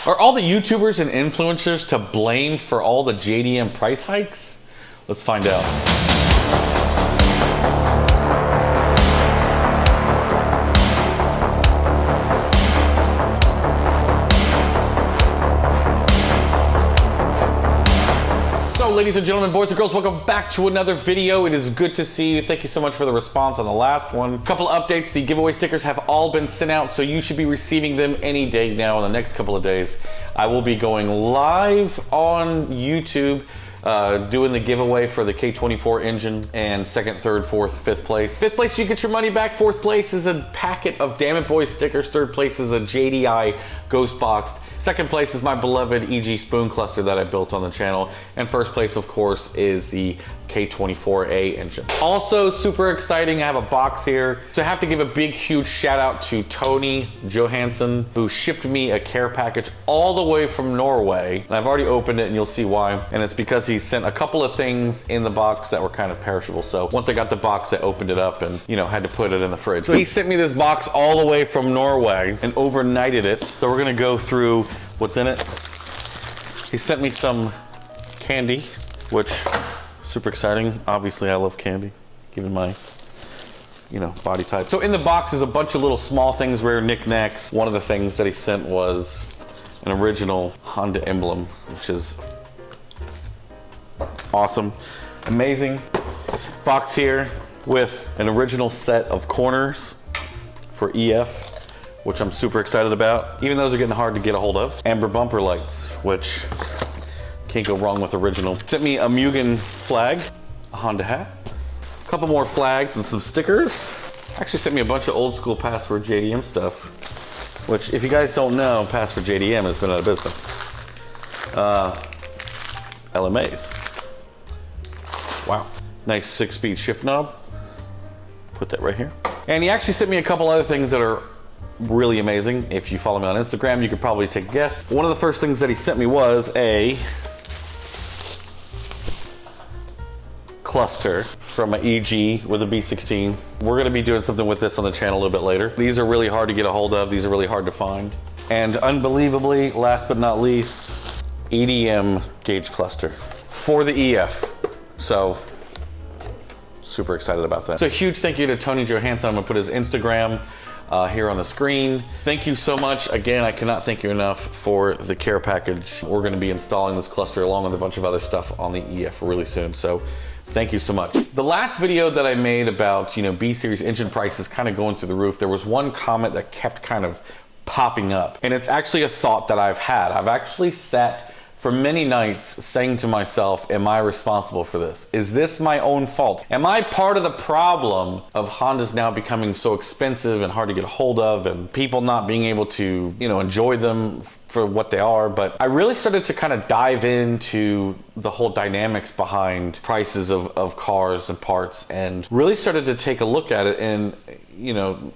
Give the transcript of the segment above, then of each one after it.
Are all the YouTubers and influencers to blame for all the JDM price hikes? Let's find out. So, ladies and gentlemen, boys and girls, welcome back to another video. It is good to see you. Thank you so much for the response on the last one. Couple of updates. The giveaway stickers have all been sent out, so you should be receiving them any day now in the next couple of days. I will be going live on YouTube doing the giveaway for the K24 engine, and second, third, fourth, fifth place. Fifth place, you get your money back. Fourth place is a packet of Damn It Boys stickers. Third place is a JDI Ghost Box. Second place is my beloved EG spoon cluster that I built on the channel. And first place, of course, is the K24A engine. Also super exciting, I have a box here. So I have to give a big, huge shout out to Tony Johansson, who shipped me a care package all the way from Norway. And I've already opened it and you'll see why. And it's because he sent a couple of things in the box that were kind of perishable. So once I got the box, I opened it up and, had to put it in the fridge. So he sent me this box all the way from Norway and overnighted it. So we're gonna go through what's in it. He sent me some candy, which super exciting. Obviously I love candy, given my body type. So in the box is a bunch of little small things, rare knickknacks. One of the things that he sent was an original Honda emblem, which is awesome. Amazing box here with an original set of corners for EF, which I'm super excited about. Even those are getting hard to get a hold of. Amber bumper lights, which can't go wrong with original. Sent me a Mugen flag, a Honda hat, a couple more flags and some stickers. Actually sent me a bunch of old school Password JDM stuff, which if you guys don't know, Password JDM has been out of business. LMAs. Wow. Nice 6-speed shift knob. Put that right here. And he actually sent me a couple other things that are really amazing. If you follow me on Instagram, you could probably take a guess. One of the first things that he sent me was a cluster from an EG with a B16. We're gonna be doing something with this on the channel a little bit later. These are really hard to get a hold of. These are really hard to find. And unbelievably, last but not least, EDM gauge cluster for the EF. So, super excited about that. So huge thank you to Tony Johansson. I'm gonna put his Instagram here on the screen. Thank you so much. Again, I cannot thank you enough for the care package. We're gonna be installing this cluster along with a bunch of other stuff on the EF really soon. So thank you so much. The last video that I made about, B-Series engine prices kind of going through the roof, there was one comment that kept kind of popping up. And it's actually a thought that I've had. I've actually sat for many nights saying to myself, am I responsible for this? Is this my own fault? Am I part of the problem of Hondas now becoming so expensive and hard to get a hold of and people not being able to, enjoy them for what they are? But I really started to kind of dive into the whole dynamics behind prices of cars and parts and really started to take a look at it. And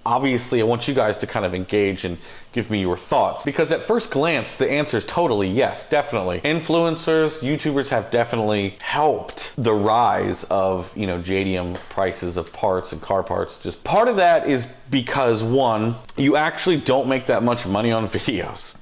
obviously I want you guys to kind of engage and give me your thoughts, because at first glance the answer is totally yes, definitely. Influencers, YouTubers have definitely helped the rise of JDM prices of parts and car parts. Just part of that is because, one, you actually don't make that much money on videos.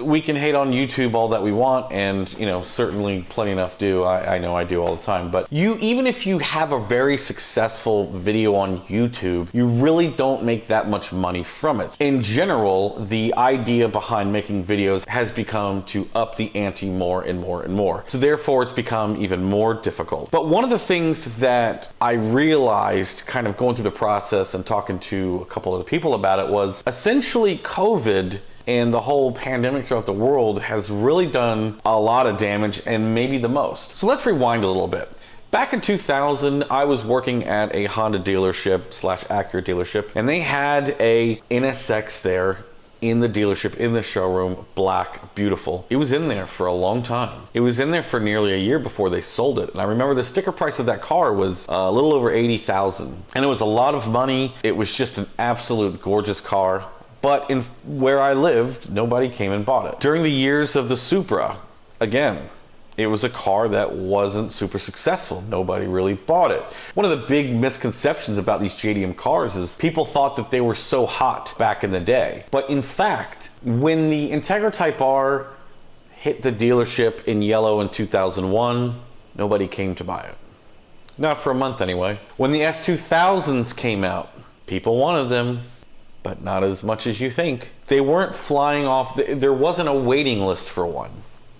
We can hate on YouTube all that we want, and certainly plenty enough do. I know I do all the time. But even if you have a very successful video on YouTube, you really don't make that much money from it. In general, the idea behind making videos has become to up the ante more and more and more. So therefore, it's become even more difficult. But one of the things that I realized kind of going through the process and talking to a couple of people about it was essentially COVID and the whole pandemic throughout the world has really done a lot of damage, and maybe the most. So let's rewind a little bit. Back in 2000, I was working at a Honda dealership / Acura dealership, and they had a NSX there in the dealership, in the showroom, black, beautiful. It was in there for a long time. It was in there for nearly a year before they sold it. And I remember the sticker price of that car was a little over $80,000. And it was a lot of money. It was just an absolute gorgeous car. But where I lived, nobody came and bought it. During the years of the Supra, again, it was a car that wasn't super successful. Nobody really bought it. One of the big misconceptions about these JDM cars is people thought that they were so hot back in the day. But in fact, when the Integra Type R hit the dealership in yellow in 2001, nobody came to buy it. Not for a month anyway. When the S2000s came out, people wanted them, but not as much as you think. They weren't flying off. There wasn't a waiting list for one,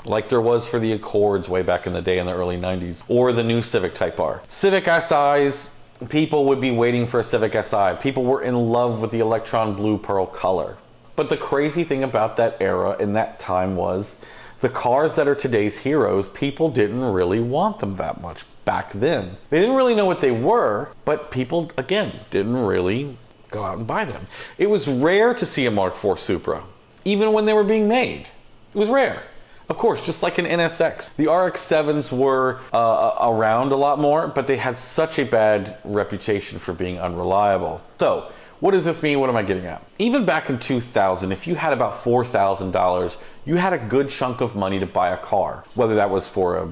like there was for the Accords way back in the day in the early 90s, or the new Civic Type R. Civic SIs, people would be waiting for a Civic Si. People were in love with the Electron Blue Pearl color. But the crazy thing about that era and that time was the cars that are today's heroes, people didn't really want them that much back then. They didn't really know what they were, but people, again, didn't really go out and buy them. It was rare to see a Mark IV Supra, even when they were being made. It was rare. Of course, just like an NSX. The RX-7s were around a lot more, but they had such a bad reputation for being unreliable. So, what does this mean? What am I getting at? Even back in 2000, if you had about $4,000, you had a good chunk of money to buy a car, whether that was for a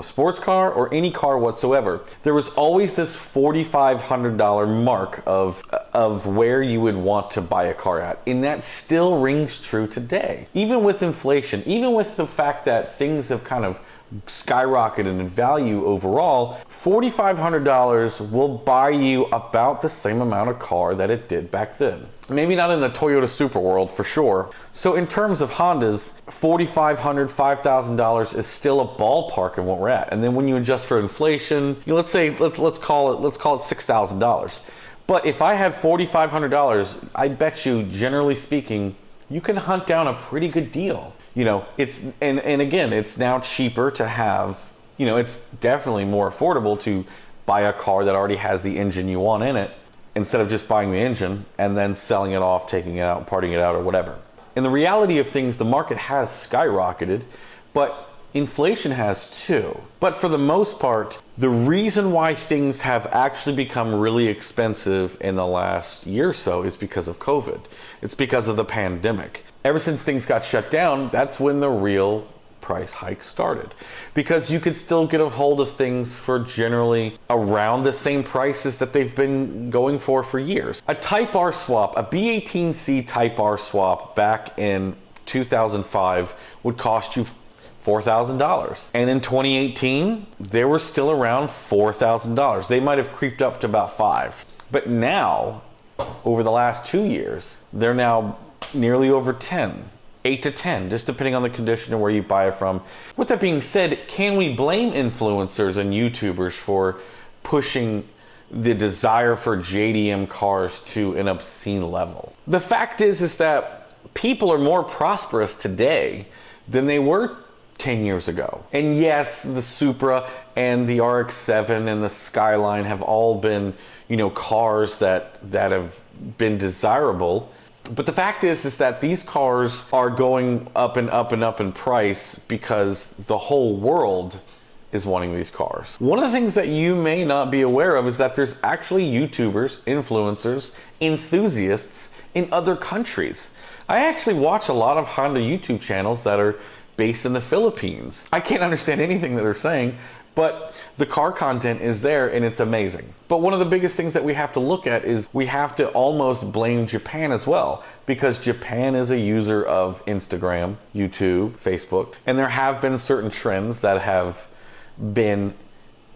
sports car or any car whatsoever. There was always this $4,500 mark of where you would want to buy a car at, and that still rings true today. Even with inflation, even with the fact that things have kind of skyrocketed in value overall, $4,500 will buy you about the same amount of car that it did back then. Maybe not in the Toyota Supra world for sure. So in terms of Hondas, $4,500, $5,000 is still a ballpark in what we're at. And then when you adjust for inflation, let's call it $6,000. But if I had $4,500, I bet you, generally speaking, you can hunt down a pretty good deal. It's and again, it's now cheaper to have, it's definitely more affordable to buy a car that already has the engine you want in it, instead of just buying the engine and then selling it off, taking it out, parting it out, or whatever. In the reality of things, the market has skyrocketed, but inflation has too. But for the most part, the reason why things have actually become really expensive in the last year or so is because of COVID. It's because of the pandemic. Ever since things got shut down, that's when the real price hike started, because you could still get a hold of things for generally around the same prices that they've been going for years. A Type R swap, a B18C Type R swap back in 2005 would cost you $4,000, and in 2018 they were still around $4,000. They might have creeped up to about $5,000, but now over the last 2 years they're now nearly over 10, 8 to 10, just depending on the condition and where you buy it from. With that being said, can we blame influencers and YouTubers for pushing the desire for JDM cars to an obscene level? The fact is that people are more prosperous today than they were 10 years ago. And yes, the Supra and the RX-7 and the Skyline have all been, cars that have been desirable. But the fact is that these cars are going up and up and up in price because the whole world is wanting these cars. One of the things that you may not be aware of is that there's actually YouTubers, influencers, enthusiasts in other countries. I actually watch a lot of Honda YouTube channels that are based in the Philippines. I can't understand anything that they're saying, but the car content is there and it's amazing. But one of the biggest things that we have to look at is we have to almost blame Japan as well, because Japan is a user of Instagram, YouTube, Facebook, and there have been certain trends that have been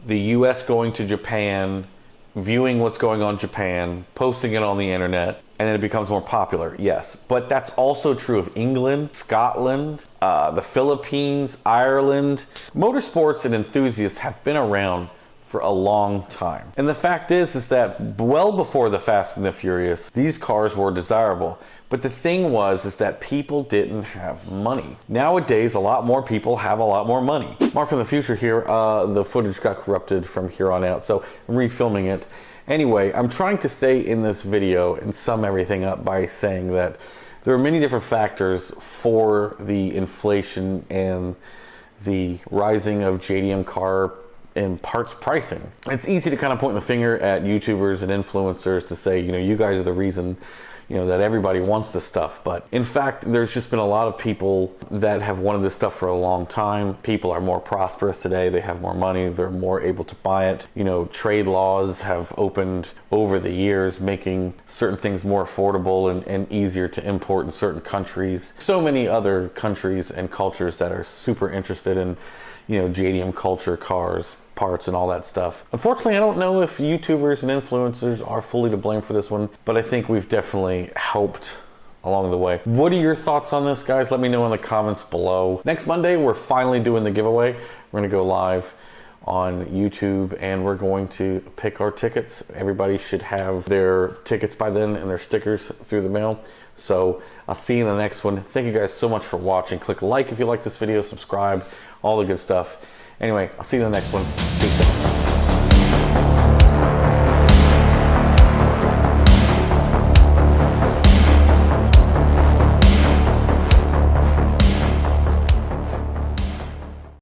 the US going to Japan, viewing what's going on in Japan, posting it on the internet, and then it becomes more popular, yes. But that's also true of England, Scotland, the Philippines, Ireland. Motorsports and enthusiasts have been around for a long time. And the fact is that well before the Fast and the Furious, these cars were desirable. But the thing was that people didn't have money. Nowadays, a lot more people have a lot more money. Mark from the future here. The footage got corrupted from here on out, so I'm refilming it. Anyway, I'm trying to say in this video and sum everything up by saying that there are many different factors for the inflation and the rising of JDM car and parts pricing. It's easy to kind of point the finger at YouTubers and influencers to say, you guys are the reason, you know, that everybody wants this stuff. But in fact, there's just been a lot of people that have wanted this stuff for a long time. People are more prosperous today. They have more money. They're more able to buy it. You know, trade laws have opened over the years, making certain things more affordable and easier to import in certain countries. So many other countries and cultures that are super interested in, you know, JDM culture, cars, parts, and all that stuff. Unfortunately, I don't know if YouTubers and influencers are fully to blame for this one, but I think we've definitely helped along the way. What are your thoughts on this, guys? Let me know in the comments below. Next Monday, we're finally doing the giveaway. We're gonna go live on YouTube and we're going to pick our tickets. Everybody should have their tickets by then and their stickers through the mail. So I'll see you in the next one. Thank you guys so much for watching. Click like if you like this video, subscribe, all the good stuff. Anyway, I'll see you in the next one. Peace out.